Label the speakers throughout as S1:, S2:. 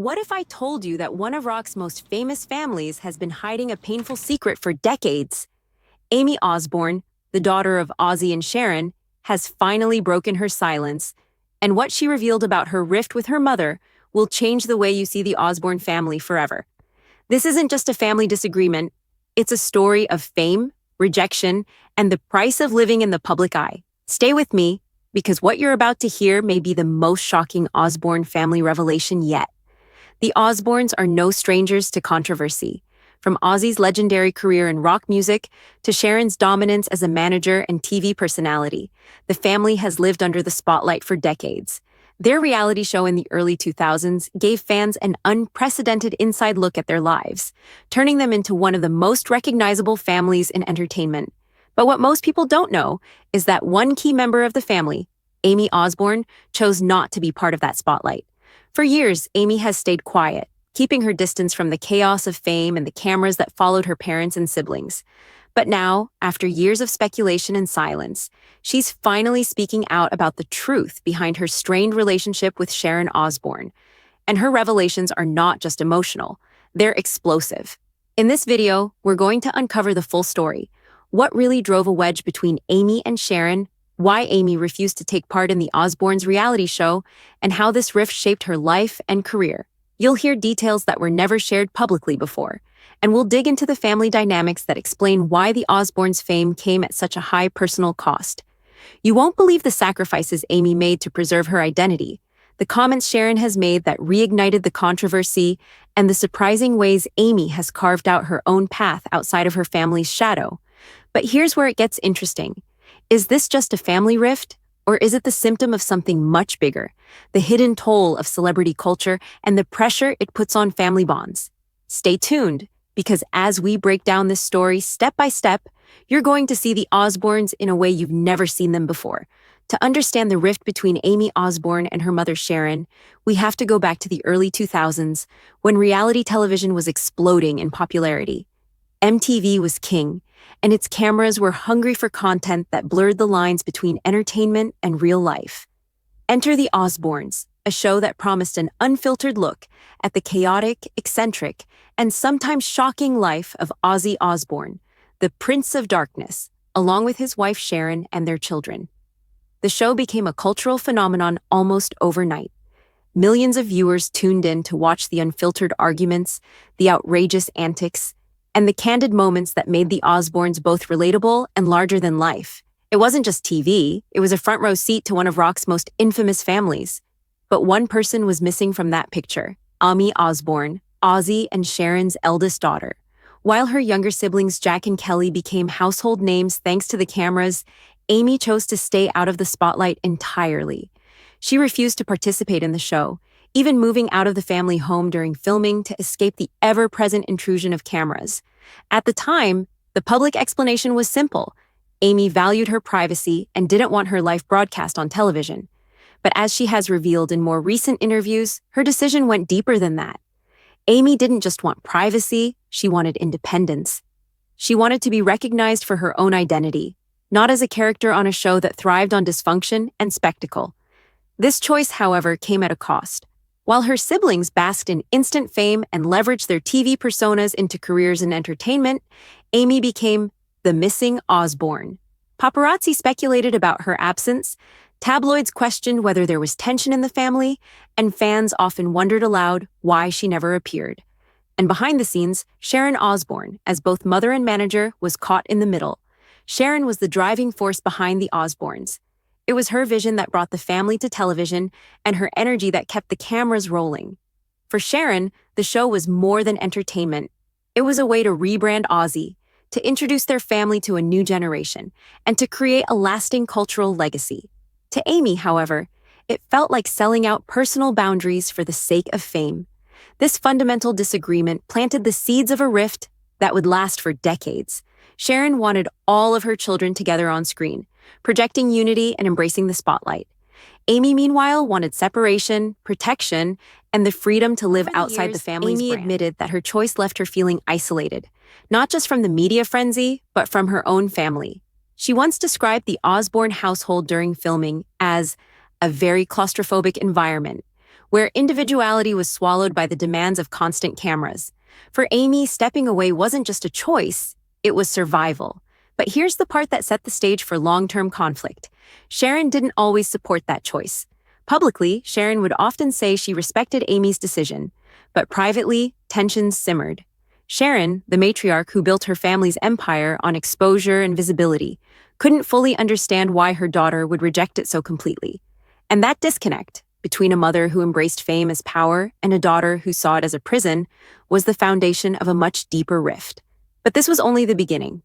S1: What if I told you that one of rock's most famous families has been hiding a painful secret for decades? Aimee Osbourne, the daughter of Ozzy and Sharon, has finally broken her silence, and what she revealed about her rift with her mother will change the way you see the Osbourne family forever. This isn't just a family disagreement, it's a story of fame, rejection, and the price of living in the public eye. Stay with me, because what you're about to hear may be the most shocking Osbourne family revelation yet. The Osbournes are no strangers to controversy. From Ozzy's legendary career in rock music to Sharon's dominance as a manager and TV personality, the family has lived under the spotlight for decades. Their reality show in the early 2000s gave fans an unprecedented inside look at their lives, turning them into one of the most recognizable families in entertainment. But what most people don't know is that one key member of the family, Aimee Osbourne, chose not to be part of that spotlight. For years, Aimee has stayed quiet, keeping her distance from the chaos of fame and the cameras that followed her parents and siblings. But now, after years of speculation and silence, she's finally speaking out about the truth behind her strained relationship with Sharon Osbourne. And her revelations are not just emotional, they're explosive. In this video, we're going to uncover the full story. What really drove a wedge between Aimee and Sharon, why Aimee refused to take part in the Osbournes' reality show, and how this rift shaped her life and career. You'll hear details that were never shared publicly before, and we'll dig into the family dynamics that explain why the Osbournes' fame came at such a high personal cost. You won't believe the sacrifices Aimee made to preserve her identity, the comments Sharon has made that reignited the controversy, and the surprising ways Aimee has carved out her own path outside of her family's shadow. But here's where it gets interesting. Is this just a family rift, or is it the symptom of something much bigger, the hidden toll of celebrity culture and the pressure it puts on family bonds? Stay tuned, because as we break down this story step by step, you're going to see the Osbournes in a way you've never seen them before. To understand the rift between Aimee Osbourne and her mother Sharon, we have to go back to the early 2000s, when reality television was exploding in popularity. MTV was king, and its cameras were hungry for content that blurred the lines between entertainment and real life. Enter The Osbournes, a show that promised an unfiltered look at the chaotic, eccentric, and sometimes shocking life of Ozzy Osbourne, the Prince of Darkness, along with his wife Sharon and their children. The show became a cultural phenomenon almost overnight. Millions of viewers tuned in to watch the unfiltered arguments, the outrageous antics, and the candid moments that made the Osbournes both relatable and larger than life. It wasn't just TV, it was a front row seat to one of rock's most infamous families. But one person was missing from that picture: Aimee Osbourne, Ozzy and Sharon's eldest daughter. While her younger siblings Jack and Kelly became household names thanks to the cameras, Aimee chose to stay out of the spotlight entirely. She refused to participate in the show, even moving out of the family home during filming to escape the ever-present intrusion of cameras. At the time, the public explanation was simple. Aimee valued her privacy and didn't want her life broadcast on television. But as she has revealed in more recent interviews, her decision went deeper than that. Aimee didn't just want privacy, she wanted independence. She wanted to be recognized for her own identity, not as a character on a show that thrived on dysfunction and spectacle. This choice, however, came at a cost. While her siblings basked in instant fame and leveraged their TV personas into careers in entertainment, Aimee became the missing Osbourne. Paparazzi speculated about her absence, tabloids questioned whether there was tension in the family, and fans often wondered aloud why she never appeared. And behind the scenes, Sharon Osbourne, as both mother and manager, was caught in the middle. Sharon was the driving force behind the Osbournes. It was her vision that brought the family to television and her energy that kept the cameras rolling. For Sharon, the show was more than entertainment. It was a way to rebrand Ozzy, to introduce their family to a new generation, and to create a lasting cultural legacy. To Aimee, however, it felt like selling out personal boundaries for the sake of fame. This fundamental disagreement planted the seeds of a rift that would last for decades. Sharon wanted all of her children together on screen, projecting unity and embracing the spotlight. Aimee, meanwhile, wanted separation, protection, and the freedom to live outside the family's brand. Aimee admitted that her choice left her feeling isolated, not just from the media frenzy, but from her own family. She once described the Osbourne household during filming as a very claustrophobic environment, where individuality was swallowed by the demands of constant cameras. For Aimee, stepping away wasn't just a choice, it was survival. But here's the part that set the stage for long-term conflict. Sharon didn't always support that choice. Publicly, Sharon would often say she respected Aimee's decision, but privately, tensions simmered. Sharon, the matriarch who built her family's empire on exposure and visibility, couldn't fully understand why her daughter would reject it so completely. And that disconnect, between a mother who embraced fame as power and a daughter who saw it as a prison, was the foundation of a much deeper rift. But this was only the beginning.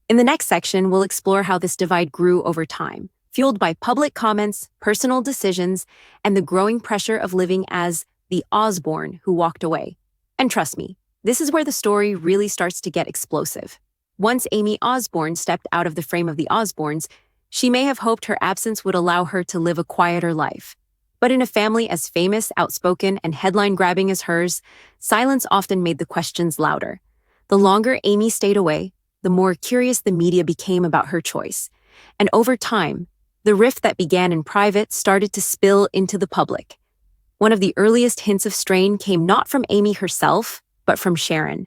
S1: In the next section, we'll explore how this divide grew over time, fueled by public comments, personal decisions, and the growing pressure of living as the Osbourne who walked away. And trust me, this is where the story really starts to get explosive. Once Aimee Osbourne stepped out of the frame of the Osbournes, she may have hoped her absence would allow her to live a quieter life. But in a family as famous, outspoken, and headline-grabbing as hers, silence often made the questions louder. The longer Aimee stayed away, the more curious the media became about her choice. And over time, the rift that began in private started to spill into the public. One of the earliest hints of strain came not from Aimee herself, but from Sharon.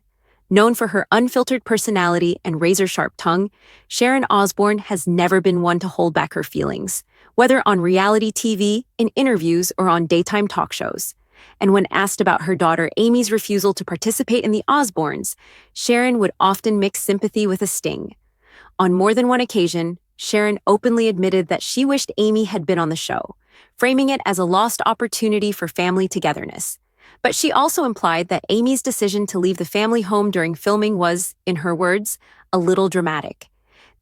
S1: Known for her unfiltered personality and razor-sharp tongue, Sharon Osbourne has never been one to hold back her feelings, whether on reality TV, in interviews, or on daytime talk shows. And when asked about her daughter Aimee's refusal to participate in the Osbournes, Sharon would often mix sympathy with a sting. On more than one occasion, Sharon openly admitted that she wished Aimee had been on the show, framing it as a lost opportunity for family togetherness. But she also implied that Aimee's decision to leave the family home during filming was, in her words, a little dramatic.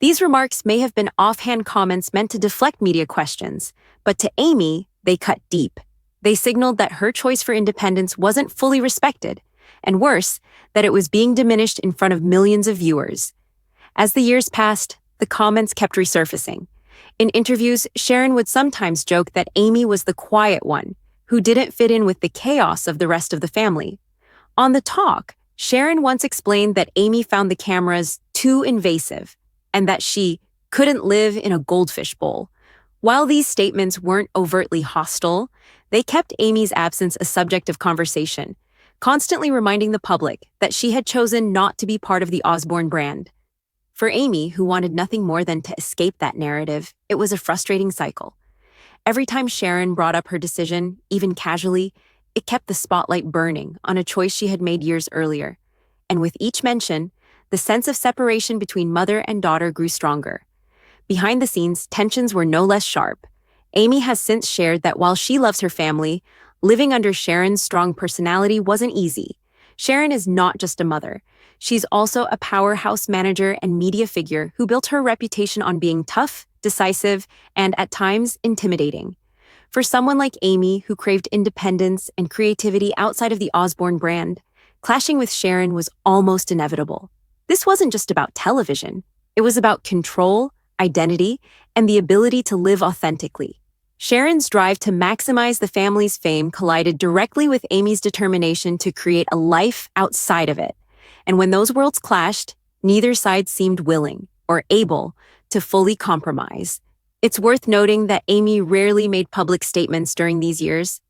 S1: These remarks may have been offhand comments meant to deflect media questions, but to Aimee, they cut deep. They signaled that her choice for independence wasn't fully respected, and worse, that it was being diminished in front of millions of viewers. As the years passed, the comments kept resurfacing. In interviews, Sharon would sometimes joke that Aimee was the quiet one, who didn't fit in with the chaos of the rest of the family. On The Talk, Sharon once explained that Aimee found the cameras too invasive, and that she couldn't live in a goldfish bowl. While these statements weren't overtly hostile, they kept Aimee's absence a subject of conversation, constantly reminding the public that she had chosen not to be part of the Osbourne brand. For Aimee, who wanted nothing more than to escape that narrative, it was a frustrating cycle. Every time Sharon brought up her decision, even casually, it kept the spotlight burning on a choice she had made years earlier. And with each mention, the sense of separation between mother and daughter grew stronger. Behind the scenes, tensions were no less sharp. Aimee has since shared that while she loves her family, living under Sharon's strong personality wasn't easy. Sharon is not just a mother. She's also a powerhouse manager and media figure who built her reputation on being tough, decisive, and at times intimidating. For someone like Aimee, who craved independence and creativity outside of the Osbourne brand, clashing with Sharon was almost inevitable. This wasn't just about television. It was about control, identity, and the ability to live authentically. Sharon's drive to maximize the family's fame collided directly with Aimee's determination to create a life outside of it. And when those worlds clashed, neither side seemed willing or able to fully compromise. It's worth noting that Aimee rarely made public statements during these years.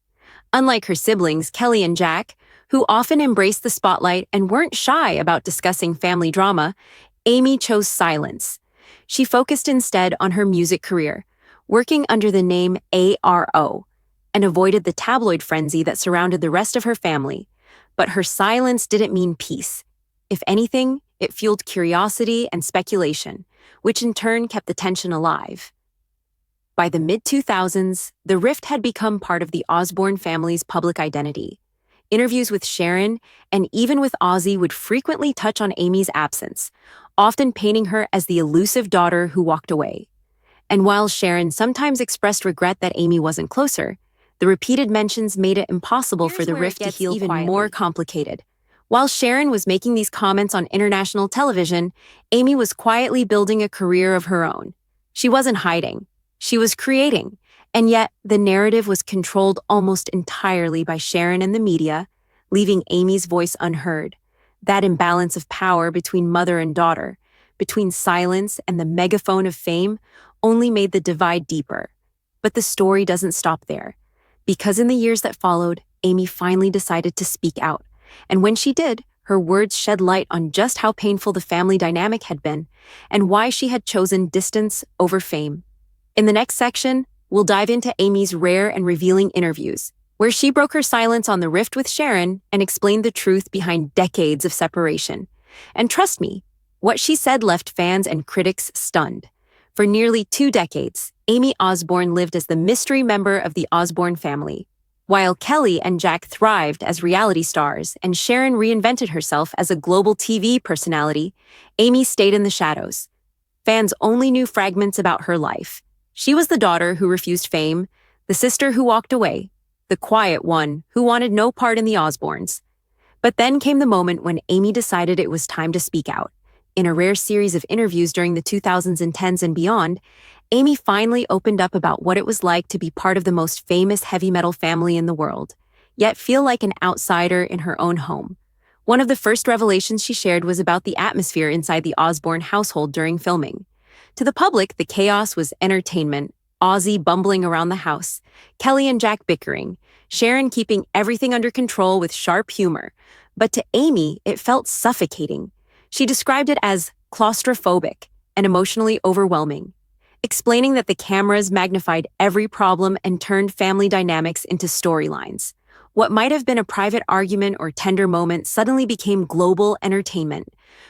S1: Unlike her siblings, Kelly and Jack, who often embraced the spotlight and weren't shy about discussing family drama, Aimee chose silence. She focused instead on her music career, working under the name ARO, and avoided the tabloid frenzy that surrounded the rest of her family. But her silence didn't mean peace. If anything, it fueled curiosity and speculation, which in turn kept the tension alive. By the mid-2000s, the rift had become part of the Osbourne family's public identity. Interviews with Sharon and even with Ozzy would frequently touch on Aimee's absence, often painting her as the elusive daughter who walked away. And while Sharon sometimes expressed regret that Aimee wasn't closer, the repeated mentions made it impossible for the rift to heal even more complicated. While Sharon was making these comments on international television, Aimee was quietly building a career of her own. She wasn't hiding. She was creating. And yet, the narrative was controlled almost entirely by Sharon and the media, leaving Aimee's voice unheard. That imbalance of power between mother and daughter, between silence and the megaphone of fame, only made the divide deeper. But the story doesn't stop there. Because in the years that followed, Aimee finally decided to speak out. And when she did, her words shed light on just how painful the family dynamic had been and why she had chosen distance over fame. In the next section, we'll dive into Aimee's rare and revealing interviews, where she broke her silence on the rift with Sharon and explained the truth behind decades of separation. And trust me, what she said left fans and critics stunned. For nearly 2 decades, Aimee Osbourne lived as the mystery member of the Osbourne family. While Kelly and Jack thrived as reality stars and Sharon reinvented herself as a global TV personality, Aimee stayed in the shadows. Fans only knew fragments about her life. She was the daughter who refused fame, the sister who walked away, the quiet one who wanted no part in the Osbournes. But then came the moment when Aimee decided it was time to speak out. In a rare series of interviews during the 2010s and beyond, Aimee finally opened up about what it was like to be part of the most famous heavy metal family in the world, yet feel like an outsider in her own home. One of the first revelations she shared was about the atmosphere inside the Osbourne household during filming. To the public, the chaos was entertainment, Ozzy bumbling around the house, Kelly and Jack bickering, Sharon keeping everything under control with sharp humor. But to Aimee, it felt suffocating. She described it as claustrophobic and emotionally overwhelming, explaining that the cameras magnified every problem and turned family dynamics into storylines. What might have been a private argument or tender moment suddenly became global entertainment.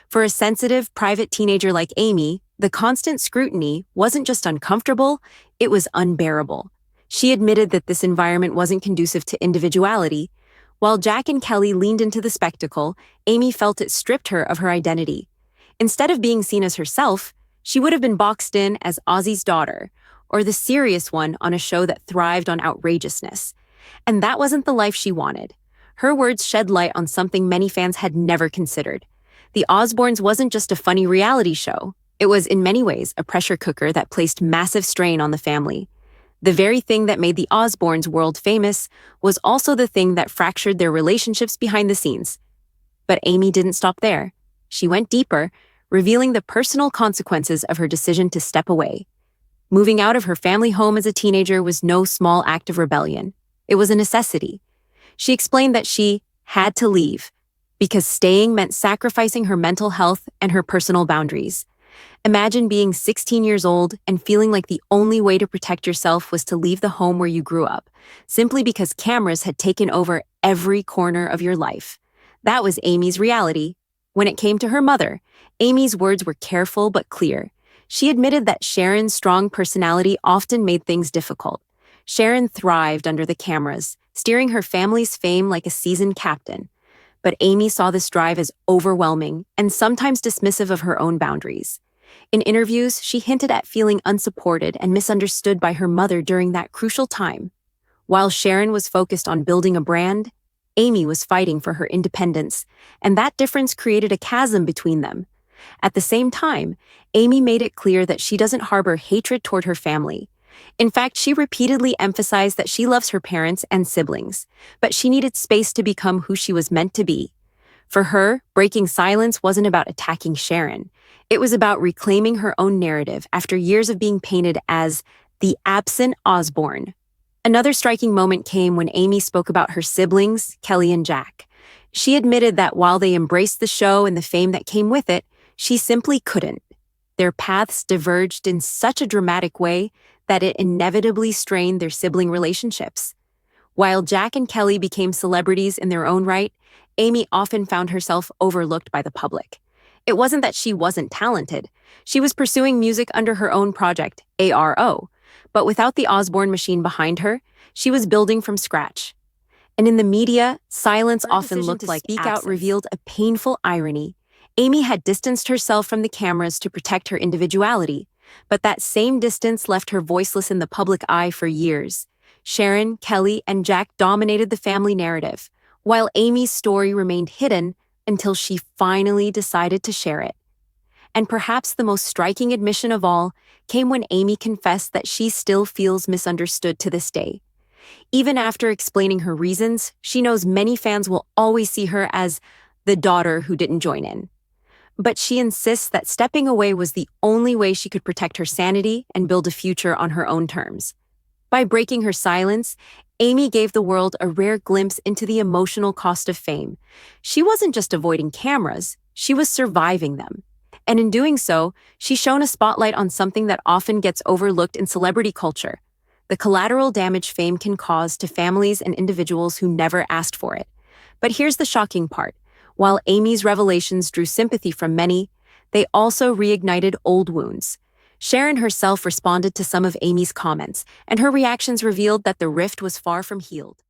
S1: For a sensitive, private teenager like Aimee, the constant scrutiny wasn't just uncomfortable, it was unbearable. She admitted that this environment wasn't conducive to individuality. While Jack and Kelly leaned into the spectacle, Aimee felt it stripped her of her identity. Instead of being seen as herself, she would have been boxed in as Ozzy's daughter, or the serious one on a show that thrived on outrageousness. And that wasn't the life she wanted. Her words shed light on something many fans had never considered. The Osbournes wasn't just a funny reality show. It was, in many ways, a pressure cooker that placed massive strain on the family. The very thing that made the Osbournes world famous was also the thing that fractured their relationships behind the scenes. But Aimee didn't stop there. She went deeper, revealing the personal consequences of her decision to step away. Moving out of her family home as a teenager was no small act of rebellion. It was a necessity. She explained that she had to leave because staying meant sacrificing her mental health and her personal boundaries. Imagine being 16 years old and feeling like the only way to protect yourself was to leave the home where you grew up, simply because cameras had taken over every corner of your life. That was Aimee's reality. When it came to her mother, Aimee's words were careful but clear. She admitted that Sharon's strong personality often made things difficult. Sharon thrived under the cameras, steering her family's fame like a seasoned captain. But Aimee saw this drive as overwhelming and sometimes dismissive of her own boundaries. In interviews, she hinted at feeling unsupported and misunderstood by her mother during that crucial time. While Sharon was focused on building a brand, Aimee was fighting for her independence, and that difference created a chasm between them. At the same time, Aimee made it clear that she doesn't harbor hatred toward her family. In fact, she repeatedly emphasized that she loves her parents and siblings, but she needed space to become who she was meant to be. For her, breaking silence wasn't about attacking Sharon. It was about reclaiming her own narrative after years of being painted as the absent Osbourne. Another striking moment came when Aimee spoke about her siblings, Kelly and Jack. She admitted that while they embraced the show and the fame that came with it, she simply couldn't. Their paths diverged in such a dramatic way that it inevitably strained their sibling relationships. While Jack and Kelly became celebrities in their own right, Aimee often found herself overlooked by the public. It wasn't that she wasn't talented. She was pursuing music under her own project, ARO. But without the Osbourne machine behind her, she was building from scratch. And in the media, silence often looked like speak out revealed a painful irony. Aimee had distanced herself from the cameras to protect her individuality, but that same distance left her voiceless in the public eye for years. Sharon, Kelly, and Jack dominated the family narrative, while Aimee's story remained hidden until she finally decided to share it. And perhaps the most striking admission of all came when Aimee confessed that she still feels misunderstood to this day. Even after explaining her reasons, she knows many fans will always see her as the daughter who didn't join in. But she insists that stepping away was the only way she could protect her sanity and build a future on her own terms. By breaking her silence, Aimee gave the world a rare glimpse into the emotional cost of fame. She wasn't just avoiding cameras, she was surviving them. And in doing so, she shone a spotlight on something that often gets overlooked in celebrity culture: the collateral damage fame can cause to families and individuals who never asked for it. But here's the shocking part. While Aimee's revelations drew sympathy from many, they also reignited old wounds. Sharon herself responded to some of Aimee's comments, and her reactions revealed that the rift was far from healed.